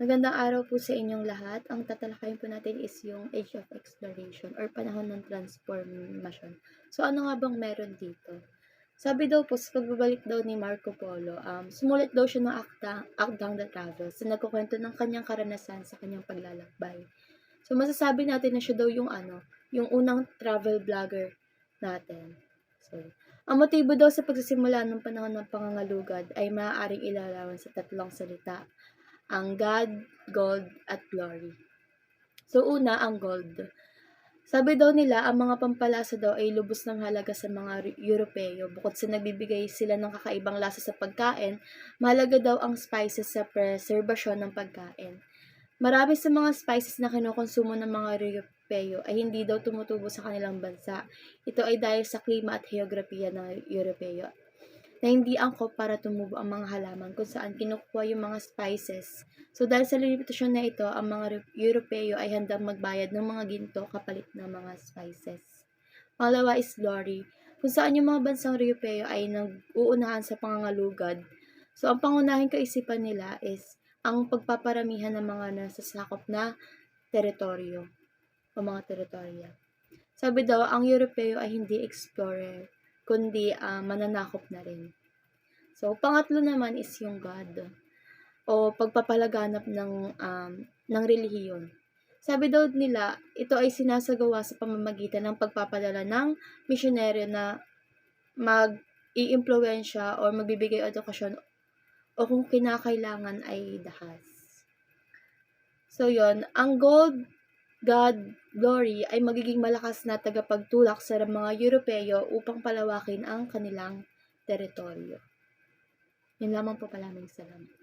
Magandang araw po sa inyong lahat. Ang tatalakayin po natin is yung Age of Exploration or panahon ng transformation. So ano nga bang meron dito? Sabi daw po sa pagbabalik daw ni Marco Polo, sumulat daw siya ng Akdang the Travels na nagkukwento ng kanyang karanasan sa kanyang paglalakbay. So masasabi natin na siya daw yung unang travel vlogger natin. So, ang motibo daw sa pagsisimula ng panahon ng pangangalugad ay maaaring ilarawan sa tatlong salita: ang God, Gold, at Glory. So una, ang gold. Sabi daw nila, ang mga pampalasa daw ay lubos ng halaga sa mga Europeo. Bukod sa nagbibigay sila ng kakaibang lasa sa pagkain, mahalaga daw ang spices sa preserbasyon ng pagkain. Marami sa mga spices na kinukonsumo ng mga Europeo ay hindi daw tumutubo sa kanilang bansa. Ito ay dahil sa klima at heograpiya ng Europeo na hindi angkop para tumubo ang mga halaman kung saan kinukuha yung mga spices. So dahil sa limitasyon na ito, ang mga Europeo ay handang magbayad ng mga ginto kapalit ng mga spices. Pangalawa is glory, kung saan yung mga bansang Europeo ay nag-uunahan sa pangangalugad. So ang pangunahing kaisipan nila is ang pagpaparamihan ng mga nasasakop na teritoryo o mga teritorya. Sabi daw, ang Europeo ay hindi explorer, kundi mananakop na rin. So, pangatlo naman is yung God o pagpapalaganap ng relihiyon. Sabi daw nila, ito ay sinasagawa sa pamamagitan ng pagpapadala ng misyonaryo na mag-iimpluwensya o magbibigay edukasyon o kung kinakailangan ay dahas. So, yon, ang gold, God, Glory ay magiging malakas na tagapagtulak sa mga Europeo upang palawakin ang kanilang teritoryo. Yun lamang po, maraming salamat.